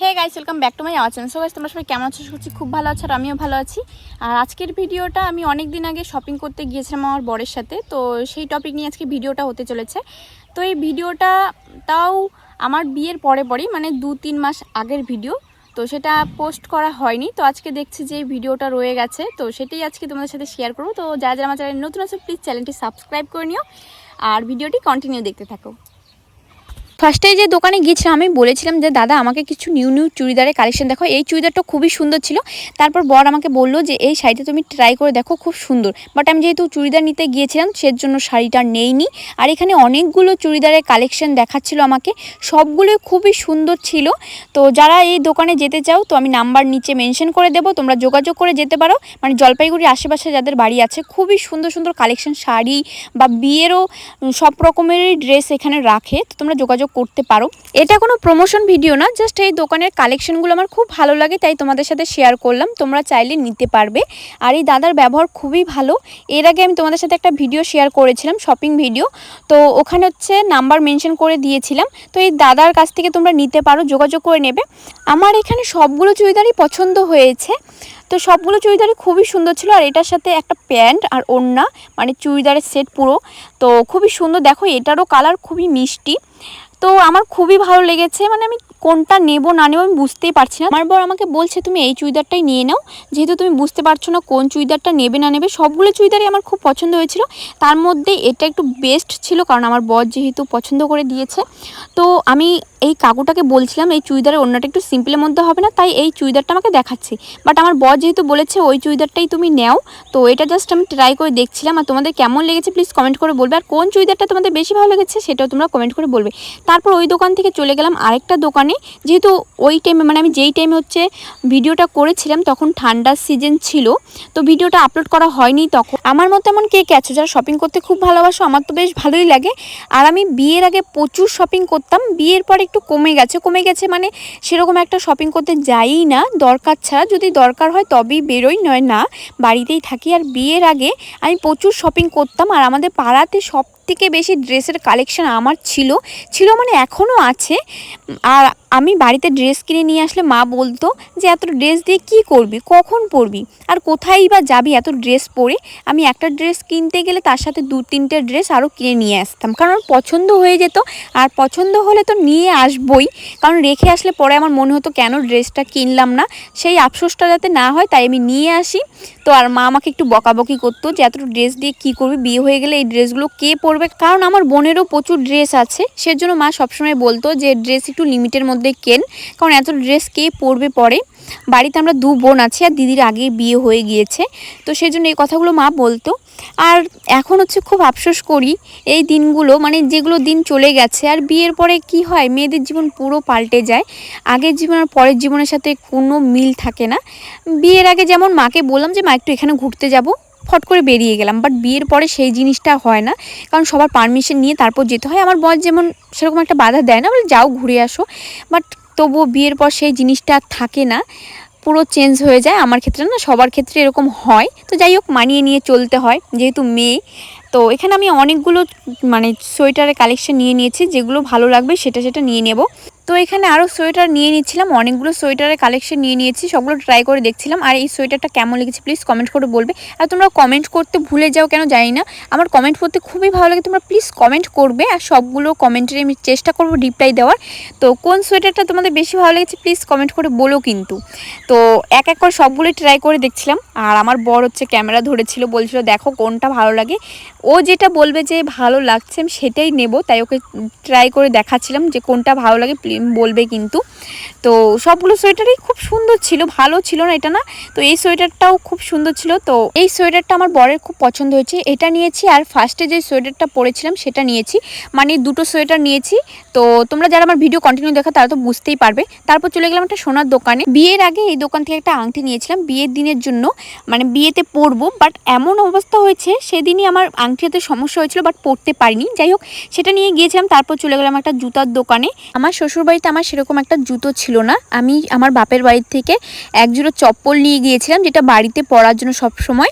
Hey guys, welcome back to my our channel. So guys, তোমরা সবাই কেমন আছো? করছি খুব ভালো আছো আর আমিও ভালো আছি। আর আজকের ভিডিওটা আমি অনেক দিন আগে শপিং করতে গিয়েছিলাম আমার বরের সাথে, তো সেই টপিক নিয়ে আজকে ভিডিওটা হতে চলেছে। তো এই ভিডিওটা তাও আমার বিয়ের পরেই মানে 2-3 মাস আগের ভিডিও, তো সেটা পোস্ট করা হয়নি। তো আজকে দেখছি যে ভিডিওটা রয়ে গেছে, তো সেটাই আজকে তোমাদের সাথে শেয়ার করবো। তো যারা আমার চ্যানেল নতুন আছে প্লিজ চ্যানেলটি সাবস্ক্রাইব করে নিও আর ভিডিওটি কন্টিনিউ দেখতে থাকো। ফার্স্টে যে দোকানে গিয়েছিলাম আমি বলেছিলাম যে দাদা আমাকে কিছু নিউ চুড়িদারের কালেকশন দেখো, এই চুড়িদারটা খুবই সুন্দর ছিল। তারপর বর আমাকে বললো যে এই শাড়িটা তুমি ট্রাই করে দেখো, খুব সুন্দর। বাট আমি যেহেতু চুড়িদার নিতে গিয়েছিলাম সেজন্য শাড়িটা নেইনি। আর এখানে অনেকগুলো চুড়িদারের কালেকশন দেখাচ্ছিল আমাকে, সবগুলোই খুবই সুন্দর ছিল। তো যারা এই দোকানে যেতে চাও তো আমি নাম্বার নিচে মেনশন করে দেবো, তোমরা যোগাযোগ করে যেতে পারো। মানে জলপাইগুড়ির আশেপাশে যাদের বাড়ি আছে, খুবই সুন্দর সুন্দর কালেকশন শাড়ি বা বিয়েরও সব রকমেরই ড্রেস এখানে রাখে, তো তোমরা যোগাযোগ করতে পারো। এটা কোনো প্রমোশন ভিডিও না, জাস্ট এই দোকানের কালেকশনগুলো আমার খুব ভালো লাগে তাই তোমাদের সাথে শেয়ার করলাম, তোমরা চাইলে নিতে পারবে। আর এই দাদার ব্যবহার খুবই ভালো। এর আগে আমি তোমাদের সাথে একটা ভিডিও শেয়ার করেছিলাম, শপিং ভিডিও, তো ওখানে হচ্ছে নাম্বার মেনশন করে দিয়েছিলাম। তো এই দাদার কাছ থেকে তোমরা নিতে পারো, যোগাযোগ করে নেবে। আমার এখানে সবগুলো চুড়িদারই পছন্দ হয়েছে, তো সবগুলো চুড়িদারই খুবই সুন্দর ছিল। আর এটার সাথে একটা প্যান্ট আর ওড়না, মানে চুড়িদারের সেট পুরো, তো খুবই সুন্দর। দেখো এটারও কালার খুবই মিষ্টি, তো আমার খুবই ভালো লেগেছে। মানে আমি কোনটা নেব না নেব আমি বুঝতেই পারছি না। আমার বর আমাকে বলছে তুমি এই চুড়িদারটাই নিয়ে নাও, যেহেতু তুমি বুঝতে পারছো না কোন চুড়িদারটা নেবে না নেবে। সবগুলো চুড়িদারই আমার খুব পছন্দ হয়েছিল, তার মধ্যে এটা একটু বেস্ট ছিল কারণ আমার বর যেহেতু পছন্দ করে দিয়েছে। তো আমি এই কাকুটাকে বলছিলাম এই চুড়িদারের ওড়নাটা একটু সিম্পলের মধ্যে হবে না, তাই এই চুড়িদারটা আমাকে দেখাচ্ছি। বাট আমার বর যেহেতু বলেছে ওই চুড়িদারটাই তুমি নাও, তো এটা জাস্ট আমি ট্রাই করে দেখছিলাম। আর তোমাদের কেমন লেগেছে প্লিজ কমেন্ট করে বলবে, আর কোন চুড়িদারটা তোমাদের বেশি ভালো লেগেছে সেটাও তোমরা কমেন্ট করে বলবে। তারপর ওই দোকান থেকে চলে গেলাম আরেকটা দোকানে, যেহেতু ওই টাইমে মানে আমি যেই টাইমে হচ্ছে ভিডিওটা করেছিলাম তখন ঠান্ডার সিজন ছিল, তো ভিডিওটা আপলোড করা হয়নি তখন। আমার মতো এমন কে কে আছে যারা শপিং করতে খুব ভালোবাসো? আমার তো বেশ ভালোই লাগে। আর আমি বিয়ের আগে প্রচুর শপিং করতাম, বিয়ের পর একটু কমে গেছে মানে সেরকম একটা শপিং করতে যাই না দরকার ছাড়া, যদি দরকার হয় তবেই বেরোই, নয় না বাড়িতেই থাকি। আর বিয়ের আগে আমি প্রচুর শপিং করতাম, আর আমাদের পাড়াতে সব থেকে বেশি ড্রেসের কালেকশন আমার ছিল মানে এখনও আছে। আর আমি বাড়িতে ড্রেস কিনে নিয়ে আসলে মা বলতো যে এত ড্রেস দিয়ে কী করবি, কখন পরবি, আর কোথায় বা যাবি এত ড্রেস পরে। আমি একটা ড্রেস কিনতে গেলে তার সাথে 2-3টে ড্রেস আরও কিনে নিয়ে আসতাম, কারণ পছন্দ হয়ে যেত। আর পছন্দ হলে তো নিয়ে আসবই, কারণ রেখে আসলে পরে আমার মনে হতো কেন ড্রেসটা কিনলাম না, সেই আফসোসটা যাতে না হয় তাই আমি নিয়ে আসি। তো আর মা আমাকে একটু বকাবকি করতো যে এত ড্রেস দিয়ে কী করবি, বিয়ে হয়ে গেলে এই ড্রেসগুলো কে পরবে। কারণ আমার বোনেরও প্রচুর ড্রেস আছে, সেজন্য মা সবসময় বলতো যে ড্রেস একটু লিমিটের মধ্যে কেন, কারণ এত ড্রেস কে পরবে পরে। বাড়িতে আমরা 2 বোন আছি আর দিদির আগেই বিয়ে হয়ে গিয়েছে, তো সেজন্য এই কথাগুলো মা বলতো। আর এখন হচ্ছে খুব আফসোস করি এই দিনগুলো, মানে যেগুলো দিন চলে গেছে। আর বিয়ের পরে কি হয়, মেয়েদের জীবন পুরো পাল্টে যায়, আগের জীবন আর পরের জীবনের সাথে কোনো মিল থাকে না। বিয়ের আগে যেমন মাকে বললাম যে মা একটু এখানে ঘুরতে যাব, ফট করে বেরিয়ে গেলাম, বাট বিয়ের পরে সেই জিনিসটা হয় না, কারণ সবার পারমিশন নিয়ে তারপর যেতে হয়। আমার বর যেমন সেরকম একটা বাধা দেয় না, বলে যাও ঘুরে আসো, বাট তবুও বিয়ের পর সেই জিনিসটা থাকে না, পুরো চেঞ্জ হয়ে যায়। আমার ক্ষেত্রে না, সবার ক্ষেত্রে এরকম হয়। তো যাই হোক, মানিয়ে নিয়ে চলতে হয় যেহেতু মেয়ে। তো এখানে আমি অনেকগুলো মানে সোয়েটারের কালেকশন নিয়ে নিয়েছি, যেগুলো ভালো লাগবে সেটা নিয়ে নেব। তো এখানে আরও সোয়েটার নিয়ে নিচ্ছিলাম, অনেকগুলো সোয়েটারের কালেকশন নিয়ে নিয়েছি, সবগুলো ট্রাই করে দেখছিলাম। আর এই সোয়েটারটা কেমন লেগেছে প্লিজ কমেন্ট করে বলবে। আর তোমরা কমেন্ট করতে ভুলে যাও কেন জানি না, আমার কমেন্ট করতে খুবই ভালো লাগে, তোমরা প্লিজ কমেন্ট করবে। আর সবগুলো কমেন্টের আমি চেষ্টা করবো রিপ্লাই দেওয়ার। তো কোন সোয়েটারটা তোমাদের বেশি ভালো লেগেছে প্লিজ কমেন্ট করে বলো কিন্তু। তো এক এক করে সবগুলোই ট্রাই করে দেখছিলাম। আর আমার বর হচ্ছে ক্যামেরা ধরেছিল, বলছিল দেখো কোনটা ভালো লাগে, ও যেটা বলবে যে ভালো লাগছে আমি সেটাই নেব, তাই ওকে ট্রাই করে দেখাচ্ছিলাম যে কোনটা ভালো লাগে বলবে কিন্তু। তো সবগুলো সোয়েটারই খুব সুন্দর ছিল, ভালো ছিল না এটা না। তো এই সোয়েটারটাও খুব সুন্দর ছিল, তো এই সোয়েটারটা আমার বরের খুব পছন্দ হয়েছে, এটা নিয়েছি। আর ফার্স্টে যে সোয়েটারটা পরেছিলাম সেটা নিয়েছি, মানে 2টো সোয়েটার নিয়েছি। তো তোমরা যারা আমার ভিডিও কন্টিনিউ দেখা তারা তো বুঝতেই পারবে। তারপর চলে গেলাম একটা সোনার দোকানে। বিয়ের আগে এই দোকান থেকে একটা আংটি নিয়েছিলাম বিয়ের দিনের জন্য, মানে বিয়েতে পরবো, বাট এমন অবস্থা হয়েছে সেদিনই আমার আংটি হাতে সমস্যা হয়েছিল, বাট পরতে পারিনি। যাই হোক, সেটা নিয়ে গিয়েছিলাম। তারপর চলে গেলাম একটা জুতার দোকানে। আমার শ্বশুর বাড়িতে আমার সেরকম একটা জুতো ছিল না। আমি আমার বাপের বাড়ি থেকে এক জোড়া চপ্পল নিয়ে গিয়েছিলাম, যেটা বাড়িতে পরার জন্য সব সময়।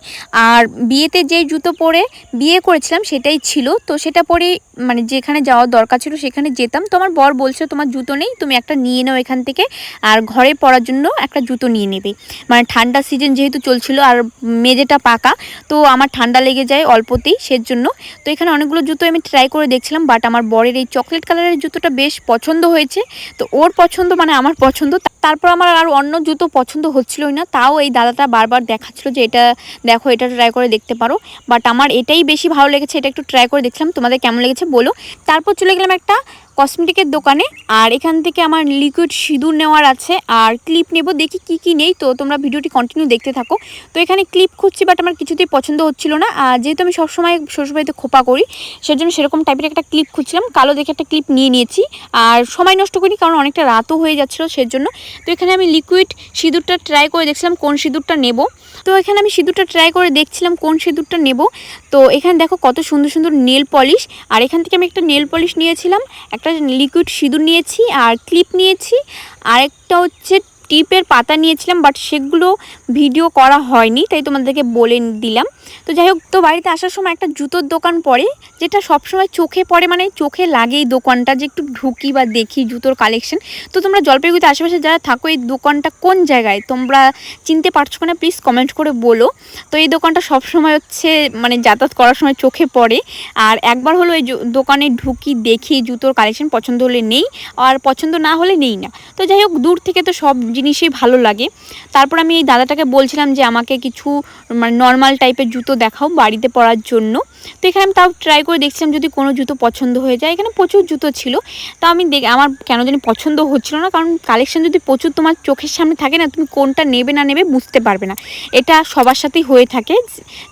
আর বিয়েতে যে জুতো পরে বিয়ে করেছিলাম সেটাই ছিল, তো সেটা পরে মানে যেখানে যাওয়ার দরকার ছিল সেখানে যেতাম। তো আমার বর বলছিল তোমার জুতো নেই, তুমি একটা নিয়ে নাও এখান থেকে, আর ঘরে পরার জন্য একটা জুতো নিয়ে নেবে। মানে ঠান্ডা সিজন যেহেতু চলছিল আর মেঝেটা পাকা, তো আমার ঠান্ডা লেগে যায় অল্পতেই, সেজন্য। তো এখানে অনেকগুলো জুতো আমি ট্রাই করে দেখছিলাম, বাট আমার বরের এই চকলেট কালারের জুতোটা বেশ পছন্দ হয়েছে। তো ওর পছন্দ মানে আমার পছন্দ। তারপর আমার আর অন্য জুতো পছন্দ হচ্ছিলই না, তাও এই দাদাটা বারবার দেখাচ্ছিল যে এটা দেখো, এটা ট্রাই করে দেখতে পারো। বাট আমার এটাই বেশি ভালো লেগেছে, এটা একটু ট্রাই করে দেখলাম, তোমাদের কেমন লেগেছে বলো। তারপর চলে গেলাম একটা কসমেটিকের দোকানে, আর এখান থেকে আমার লিকুইড সিঁদুর নেওয়ার আছে আর ক্লিপ নেব, দেখি কি কি নেই। তো তোমরা ভিডিওটি কন্টিনিউ দেখতে থাকো। তো এখানে ক্লিপ খুঁজছি, বাট আমার কিছুতেই পছন্দ হচ্ছিল না। আর যেহেতু আমি সবসময় শ্বশুরবাড়িতে খোপা করি, সেজন্য সেরকম টাইপের একটা ক্লিপ খুঁজছিলাম, কালো দেখে একটা ক্লিপ নিয়ে নিয়েছি। আর সময় নষ্ট করি, কারণ অনেকটা রাতও হয়ে যাচ্ছিলো সেজন্য। তো এখানে আমি লিকুইড সিঁদুরটা ট্রাই করে দেখছিলাম কোন সিঁদুরটা নেব। তো এখানে আমি সিঁদুরটা ট্রাই করে দেখছিলাম কোন সিঁদুরটা নেব। তো এখানে দেখো কত সুন্দর সুন্দর নেল পলিশ, আর এখান থেকে আমি একটা নেল পলিশ নিয়েছিলাম, একটা লিকুইড সিঁদুর নিয়েছি, আর ক্লিপ নিয়েছি, আর একটা হচ্ছে টিপের পাতা নিয়েছিলাম, বাট সেগুলো ভিডিও করা হয়নি, তাই তোমাদেরকে বলে দিলাম। তো যাই হোক, তো বাড়িতে আসার সময় একটা জুতোর দোকান পড়ে, যেটা সবসময় চোখে পড়ে, মানে চোখে লাগে এই দোকানটা, যে একটু ঢুকি বা দেখি জুতোর কালেকশন। তো তোমরা জলপাইগুড়িতে আশেপাশে যারা থাকো, এই দোকানটা কোন জায়গায় তোমরা চিনতে পারছো না, প্লিজ কমেন্ট করে বলো। তো এই দোকানটা সবসময় হচ্ছে মানে যাতায়াত করার সময় চোখে পড়ে। আর একবার হলো এই দোকানে ঢুকি, দেখি জুতোর কালেকশন, পছন্দ হলে নেই, আর পছন্দ না হলে নেই না। তো যাই হোক, দূর থেকে তো সব জিনিসই ভালো লাগে। তারপর আমি এই দাদাটাকে বলছিলাম যে আমাকে কিছু মানে নর্মাল টাইপের জুতো দেখাও বাড়িতে পরার জন্য। তো এখানে আমি তাও ট্রাই করে দেখছিলাম যদি কোনো জুতো পছন্দ হয়ে যায়। এখানে প্রচুর জুতো ছিল, তাও আমি আমার কেন জানি পছন্দ হচ্ছিল না, কারণ কালেকশন যদি প্রচুর তোমার চোখের সামনে থাকে না, তুমি কোনটা নেবে না নেবে বুঝতে পারবে না। এটা সবার সাথেই হয়ে থাকে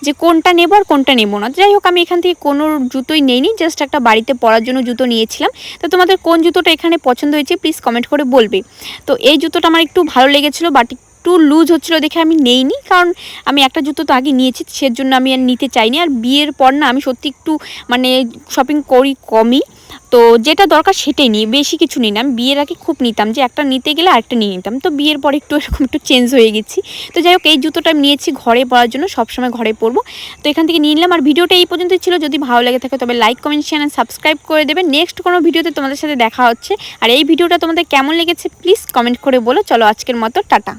যে কোনটা নেবো আর কোনটা নেবো না। যাই হোক, আমি এখান থেকে কোনো জুতোই নেইনি, জাস্ট একটা বাড়িতে পরার জন্য জুতো নিয়েছিলাম। তো তোমাদের কোন জুতোটা এখানে পছন্দ হয়েছে প্লিজ কমেন্ট করে বলবে। তো এই জুতোটা আমার একটু ভালো লেগেছিলো, বাট একটু লুজ হচ্ছিলো দেখে আমি নেইনি, কারণ আমি একটা জুতো তো আগে নিয়েছি, সেজন্য আমি আর নিতে চাইনি। আর বিয়ের পর না আমি সত্যি একটু মানে শপিং করি কমই, তো যেটা দরকার সেটাই নিই, বেশি কিছু নিই না। আমি বিয়ের আগে খুব নিতাম, যে একটা নিতে গেলে আরেকটা নিয়ে নিতাম, তো বিয়ের পর একটু এরকম একটু চেঞ্জ হয়ে গেছি। তো যাই হোক, এই জুতোটা আমি নিয়েছি ঘরে পরার জন্য, সবসময় ঘরে পরবো। তো এখান থেকে নিয়ে নিলাম। আর ভিডিওটা এই পর্যন্তই ছিল, যদি ভালো লাগে থাকে তবে like comment share and subscribe করে দেবে। নেক্সট কোনো ভিডিওতে তোমাদের সাথে দেখা হচ্ছে। আর এই ভিডিওটা তোমাদের কেমন লেগেছে প্লিজ কমেন্ট করে বলো। চলো আজকের মতো টাটা।